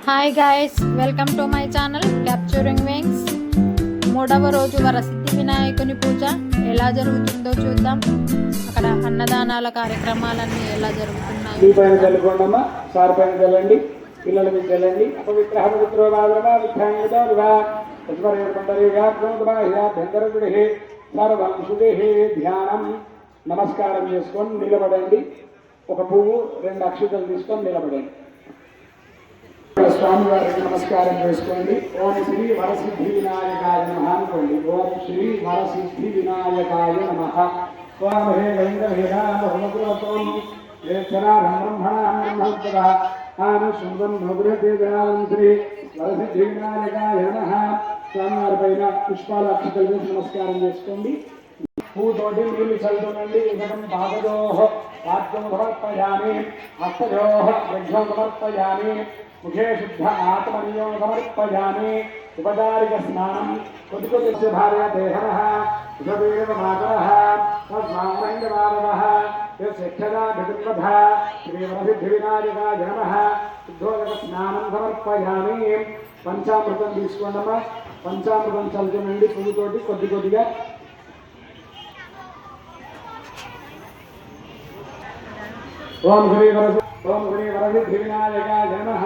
Hi guys, welcome to my channel capturing wings. మూడవ రోజు వరసిద్ధి వినాయకుని పూజ ఎలా జరుగుతుందో చూద్దాం. అక్కడ అన్నదానాల కార్యక్రమాలన్నీ ఎలా జరుగుతున్నాయి. నమస్కారం చేసుకొని నిలబడండి. ఒక పువ్వు 2 అక్షతలు తీసుకొని నిలబడండి. స్వామి వారికి నమస్కారం చేసుకోండి. ఓం శ్రీ వరసిద్ధి వినాయకాయ నమః అనుకోండి. ఓం శ్రీ వరసిద్ధి వినాయకాయ నమః. స్వామి వేదవేదామహుమకులతోం వేక్షరారం బ్రహ్మణాం బ్రహ్మోత్తర ఆనశుంభం భగవతేజాం శ్రీ వరసిద్ధి వినాయకాయ నమః. స్వామి వారి పైన పుష్పాల అక్షతలు వేసి నమస్కారం చేసుకోండి. పూతోటి నీళ్లు చల్లుతుండండి. ఇదం పాదయోః పాద్యం సమర్పయామి, హస్తయోః వృద్ధం సమర్పయామి, ముఖే శుద్ధ ఆత్మనియం సమర్పయామి. ఉపచారిక స్నానం కొద్ది భార్య దేహరః ఉదవేవ మాతరః తస్మారంగమానవః యశక్షదా గతిర్వధ శ్రీ వరసిద్ధి వినాయకాయ నమః. శుద్ధోదక స్నానం సమర్పయామి. పంచామృతం తీసుకోండమ్మా. పంచామృతం చల్లుతుండండి. పువ్వుతోటి కొద్దిగా. ఓం శ్రీ వరసిద్ధి వినాయకాయ నమః.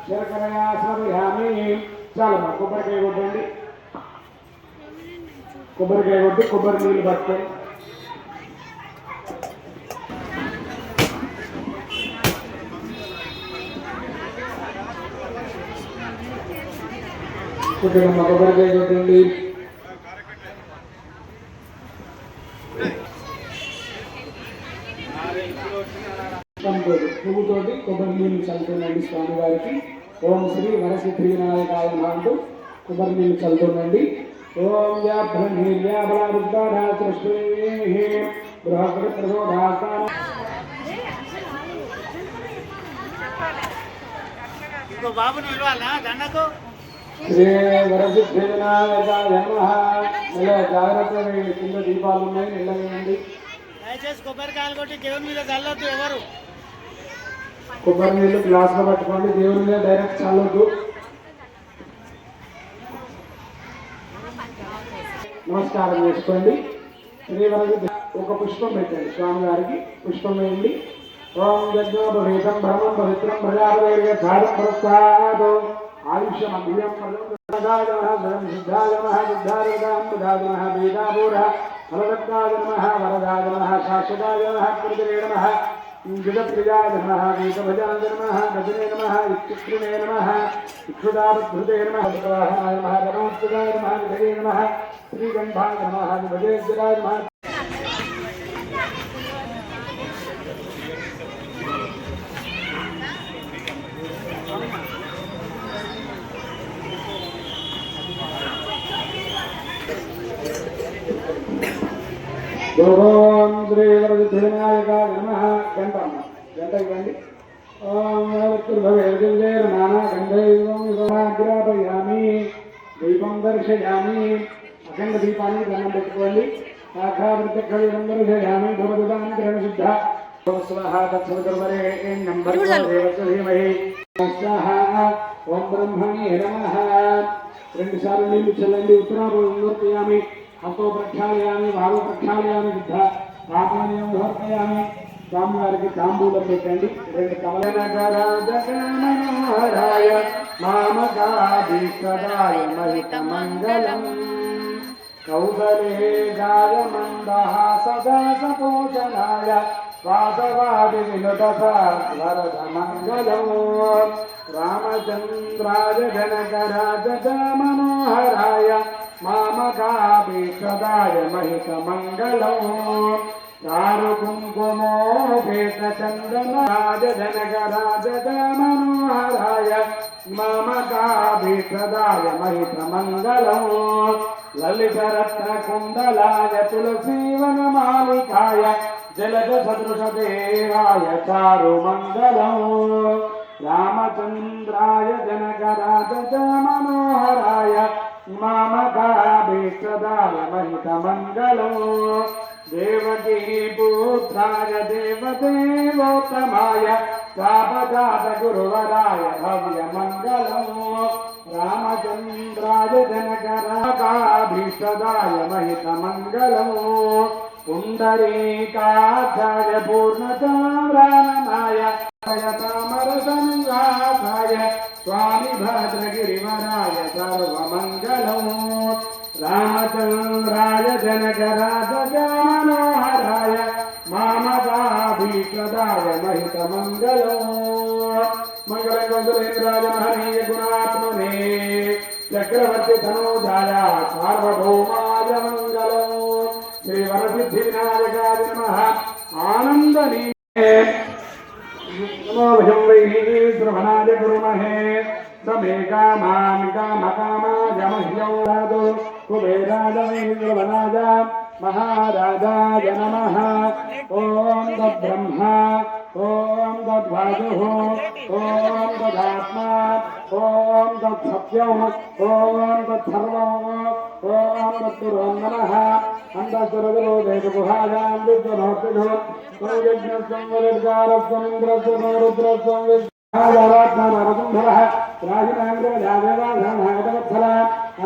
శర్కరయా స్మరయామి. చాలమ్మా, కొబ్బరికాయ కొట్టండి. కొబ్బరికాయ కొట్టి కొబ్బరి నీళ్ళు పట్టుకోండి. కొట్టమ్మా, కొబ్బరికాయ కొట్టండి. పువ్వుతోటి కొబ్బరి నీళ్ళు చల్లుతుండండి స్వామివారికి. ఓం శ్రీ వరసిద్ధి వినాయకాయ నమః అంటూ కొబ్బరి నీళ్ళు చల్లుతుండండి. ఓం శ్రీ వరసిద్ధి వినాయకాయ నమః. జాగ్రత్తగా కింద దీపాలు ఉన్నాయి, నిల్లవేయండి. దయచేసి కొబ్బరికాయలు కొట్టి దేవుని మీద చల్లొద్దు. ఎవరు కొబ్బరి నీళ్ళు గ్లాసులో పట్టుకోండి. దేవుని మీద డైరెక్ట్ చల్లొద్దు. నమస్కారం చేసుకోండి. శ్రీవరసిద్ధి ఒక పుష్పం పెట్టండి స్వామి గారికి. పుష్పం వేయండి. ఓం యజ్ఞోపవీతం బ్రహ్మం పవిత్రం ప్రజాపతిర్గం ప్రస్తాదో ఆయుష్యం అభ్యం ప్రదాయ నమః సిద్ధాయ నమః సిద్ధారదాం ప్రదాయ నమః వేదాపూర ఫలదత్తాయ నమః వరదాయ నమః శాశ్వతాయ నమః కృతిరే నమః జగత్ప్రియాయ నమః గీతభజాయ నమః గజనే నమః ఇత్యుక్రిమే నమః ఇక్షుదావద్ధృతే నమః విగ్రహాయ నమః గణోత్సవాయ నమః విజయే నమః శ్రీగంధాయ నమః విభజేశ్వరాయ నమః. ఓం శ్రీ వరసిద్ధి వినాయకాయ నమః. గంట ఇవ్వండి. ఓం నానా గంధైగ్రాపయామి. దీపం దర్శయామి. అఖండ దీపాన్ని దండం పెట్టుకోండి. సాక్షాత్ప్రత్యక్షం దర్శయామి. భవదుదాంతరణ శుద్ధ స్వాహా తత్సవితుర్వరే ధీమహి స్వాహా. ఓం బ్రహ్మణే నమః. 2 సార్లు నీళ్లు చల్లండి. ఉత్తరాభూయామి. హస్తో ప్రక్షాళయామి, భావ ప్రక్షాళయామి, సిద్ధ పాపనీయం సమర్పయామి. స్వామివారికి తాంబూలం పెట్టండి. 2 కమలనగరాజగమనోహరాయ మామకాభీష్టదాయ మహితమంగళం కౌసలేజాయ మందహాసదాసపోషణాయ వాసవాది వినుతసారద మంగళం రామచంద్రాయ జనకరాజ మనోహరాయ మామకాభీష్టదాయ మహితమంగళం చారు కుంకుమోపేత చందనరాజ జనకరాజ మనోహరాయ మామకాభీష్టదాయ మహితమంగళం లలితరత్న కుండలాయ తులసీవనమాలికాయ జలజ సదృశదేవాయ చారు మంగళం రామచంద్రాయ జనకరాజ మనోహరాయ మామకాభీష్టదాయ మహితమంగళం దేవకీ పుత్రాయ దేవదేవోత్తమాయ సాపజాత గురువరాయ భవ్య మంగళం महितमङ्गलम् पुण्डरीकाक्षाय पूर्णचन्द्राननाय तामरसंवासाय स्वामी भद्रगिरिवराय सर्वमङ्गलम् रामचन्द्राय जनकराजगमनोहराय मामदाभिप्रदाय महितमङ्गलम् मङ्गलगोन्द्रेन्द्राय महनीय गुणात्मने चक्रवर्ती तनूजाय सार्वभौमाय मङ्गलम् श्रीवरसिद्धिविनायकाय नमः आनन्दनी नमो भजं वै श्रवणाय कुर्महे समे कामान् कामकामाय मह्यं दातु कुबेराय वै श्रवणाय महाराजाय नमः ॐ तद्ब्रह्मा ॐ तद्वायुः ॐ तदात्मा ॐ तत्सत्यम् ॐ तत्सर्वम् ॐ तत्पुरोन्नमः अन्तःसुरगुरो देवगुहायां विद्वनोक्तिधो यज्ञस्वं रुद्रस्वं विद्यारात्मानरसुन्धरः राजिनाङ्गजादेवाघनः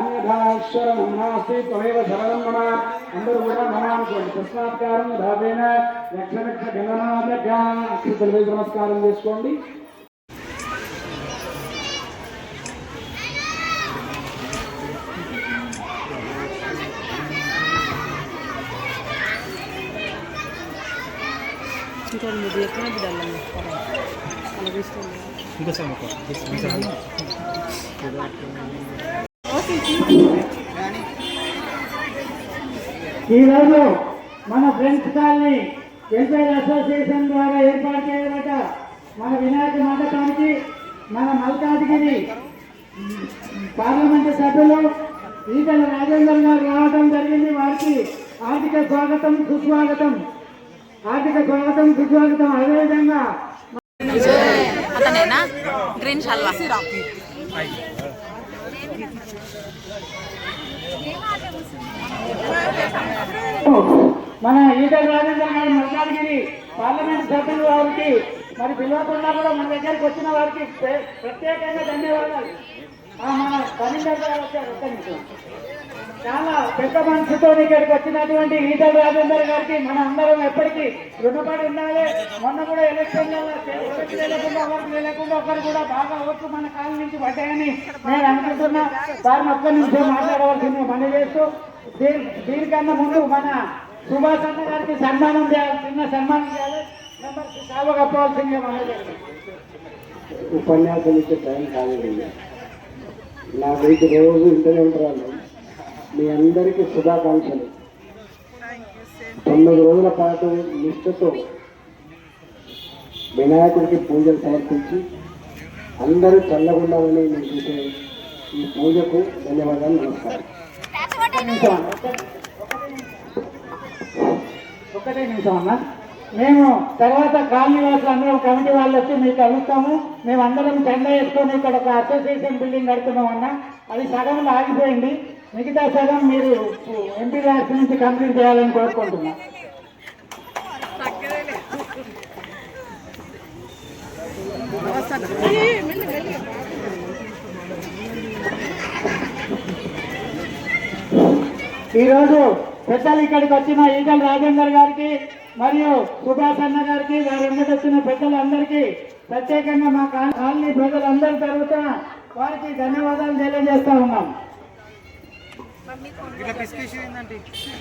अन्यथाश्वरं नास्ति त्वमेव शरणं मम అందరూ కూడా మనానుకోండి కృష్ణాకారం దాపైన లక్ష గణనాథ నమస్కారం చేసుకోండి. ఈరోజు మన ఫ్రెండ్స్ కాలనీ వెల్ఫేర్ అసోసియేషన్ ద్వారా ఏర్పాటు చేయబడ్డ మన వినాయక మండపానికి మన మల్కాజ్గిరి పార్లమెంటు సభ్యులు ఈటల రాజేందర్ గారు రావడం జరిగింది. వారికి ఆర్థిక స్వాగతం సుస్వాగతం. అదేవిధంగా మన ఈటల రాజేందర్ గారు మల్కాజ్గిరి పార్లమెంట్ సభ్యులు వారికి మరి పిలవకుండా కూడా మన దగ్గరికి వచ్చిన వారికి ప్రత్యేకంగా ధన్యవాదాలు. మన కరీంనగర్ గారు వచ్చారు. ఒక్క నిమిషం. చాలా పెద్ద మనసుతో ఇక్కడికి వచ్చినటువంటి ఈటల రాజేందర్ గారికి మన అందరం ఎప్పటికీ రుణపడి ఉండాలి. మొన్న కూడా ఎలక్షన్లలో లేకుండా ఒకరు కూడా బాగా ఓట్లు మన కాలం నుంచి పడ్డాయని నేను అనుకుంటున్నా. వారిని ఒక్క నిమిషం మాట్లాడవలసింది మనం చేస్తూ దీనికన్నా ముందు మన సుభాష్ అన్న గారికి సన్మానం చేయాలి. చిన్న సన్మానం చేయాలి. సేవ కప్పవలసిందే మన ఉపన్యాసం ఇచ్చే టైం కాదండి. నా దగ్గర రోజు ఇంటనే ఉంటారు. మీ అందరికీ శుభాకాంక్షలు. 9 రోజుల పాటు నిష్ఠతో వినాయకుడికి పూజలు సమర్పించి అందరూ చల్లగుండాలని నేను చూసే ఈ పూజకు ధన్యవాదాలు. నమస్కారం. ఒకటే నిమిషం అన్న. మేము తర్వాత కాలనీ వాసులు అందరం కమిటీ వాళ్ళు వచ్చి మీకు కలుస్తాము. మేము అందరం చందా వేసుకొని ఇక్కడ ఒక అసోసియేషన్ బిల్డింగ్ కడుతున్నాం అన్న. అది సగంలో ఆగిపోయింది. మిగతా సగం మీరు ఎంపీ ల్యాబ్స్ నుంచి కంప్లీట్ చేయాలని కోరుకుంటున్నాం. ఈరోజు పెద్దలు ఇక్కడికి వచ్చిన ఈటల రాజేందర్ గారికి మరియు సుభాష్ అన్న గారికి వారి వెంబడి వచ్చిన పెద్దలందరికీ ప్రత్యేకంగా మా కాలనీ ప్రజలందరి తరఫున వారికి ధన్యవాదాలు తెలియజేస్తా ఉన్నాం.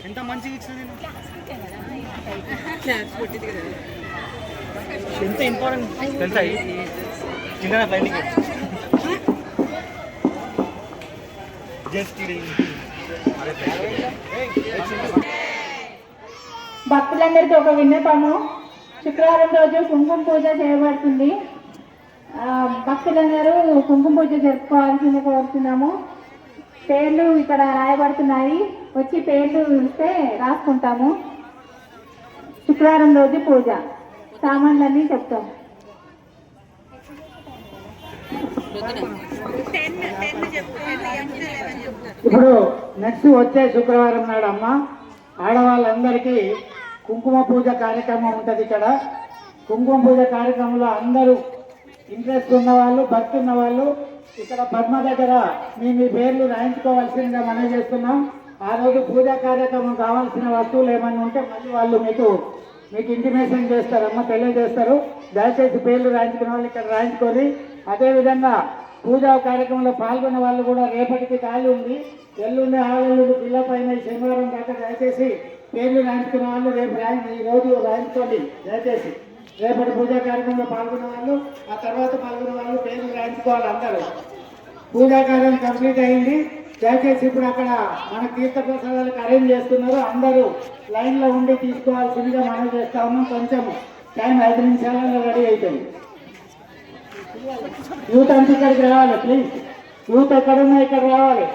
ఎంత మంచిగా ఇచ్చింది. ఎంత ఇంపార్టెంట్ తెలుసా చిన్న బయటికి భక్తులందరికీ ఒక విన్నపము. శుక్రవారం రోజు కుంకుమ పూజ చేయబడుతుంది. భక్తులందరూ కుంకుమ పూజ జరుపుకోవాల్సింది కోరుతున్నాము. పేర్లు ఇక్కడ రాయబడుతున్నాయి. వచ్చి పేర్లు ఇస్తే రాసుకుంటాము. శుక్రవారం రోజు పూజ సామాన్లన్నీ చెప్తాం. ఇప్పుడు నెక్స్ట్ వచ్చే శుక్రవారం నాడు అమ్మ ఆడవాళ్ళందరికీ కుంకుమ పూజ కార్యక్రమం ఉంటుంది. ఇక్కడ కుంకుమ పూజ కార్యక్రమంలో అందరూ ఇంట్రెస్ట్ ఉన్నవాళ్ళు, భక్తి ఉన్నవాళ్ళు ఇక్కడ పద్మ దగ్గర మీ పేర్లు రాయించుకోవాల్సిందిగా మనం చేస్తున్నాం. ఆ రోజు పూజా కార్యక్రమం కావాల్సిన వస్తువులు ఏమైనా ఉంటే మళ్ళీ వాళ్ళు మీకు ఇంటిమేషన్ చేస్తారమ్మా, తెలియజేస్తారు. దయచేసి పేర్లు రాయించుకున్న వాళ్ళు ఇక్కడ రాయించుకొని, అదేవిధంగా పూజా కార్యక్రమంలో పాల్గొన్న వాళ్ళు కూడా రేపటికి ఖాళీ ఉంది, ఎల్లుండి ఆలెల్లుండి పిల్ల పైన శనివారం దాకా దయచేసి పేర్లు రాయించుకున్న వాళ్ళు రేపు ఈ రోజు రాయించుకోండి. దయచేసి రేపటి పూజా కార్యక్రమంలో పాల్గొన్న వాళ్ళు, ఆ తర్వాత పాల్గొన్న వాళ్ళు పేర్లు రాయించుకోవాలి. అందరూ పూజా కార్యం కంప్లీట్ అయింది. దయచేసి ఇప్పుడు అక్కడ మన తీర్థ ప్రసాదాలకు అరేంజ్ చేస్తున్నారు, అందరూ లైన్లో ఉండి తీసుకోవాల్సిందిగా మనం చేస్తా ఉన్నాం. కొంచెం టైం 5 నిమిషాలలో రెడీ అయిపోయింది. యూత్ అంతా ఇక్కడికి రావాలి ప్లీజ్. యూత్ ఎక్కడున్నా ఇక్కడ రావాలి.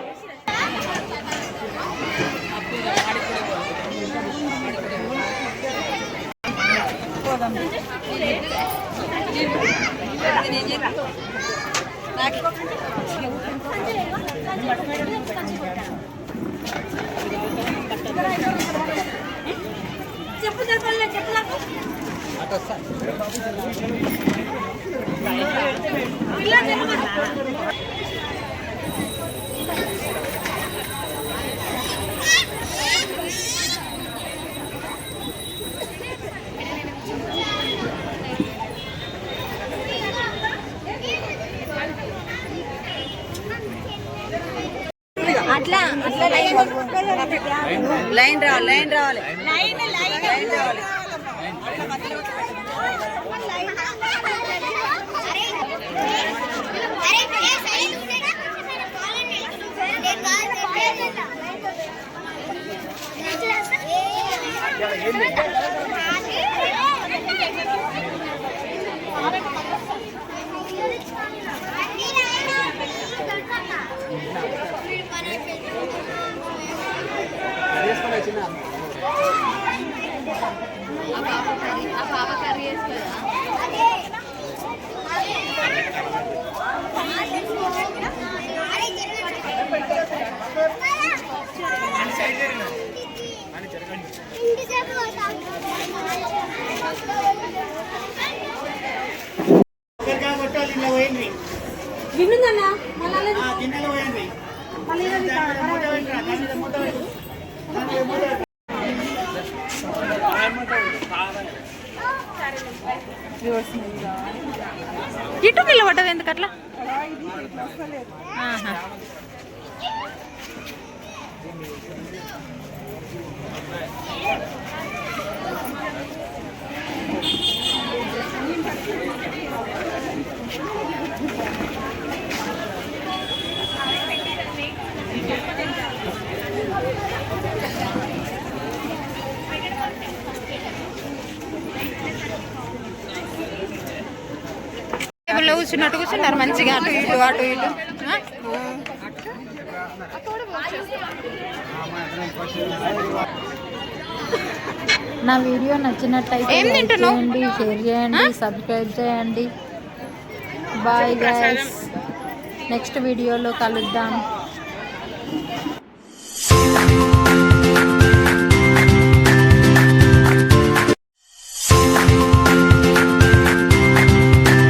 చెప్పు చెప్పలే చెప్పు నాకు అట్లా అట్లా లైన్ రావాలి లైన్ రావాలి లైన్ రావాలి. విన్నుందన్నా గిన్నెలో పోయింది. ఇటు నిలబడ్డది ఎందుకు అట్లా? టేబుల్లో కూర్చున్నట్టు కూర్చున్నారు మంచిగా, అటు ఇటు అటు ఇటు. నా వీడియో నచ్చినట్టయితే లైక్ చేయండి, షేర్ చేయండి, సబ్స్క్రైబ్ చేయండి. బాయ్ గైస్, నెక్స్ట్ వీడియోలో కలుద్దాం.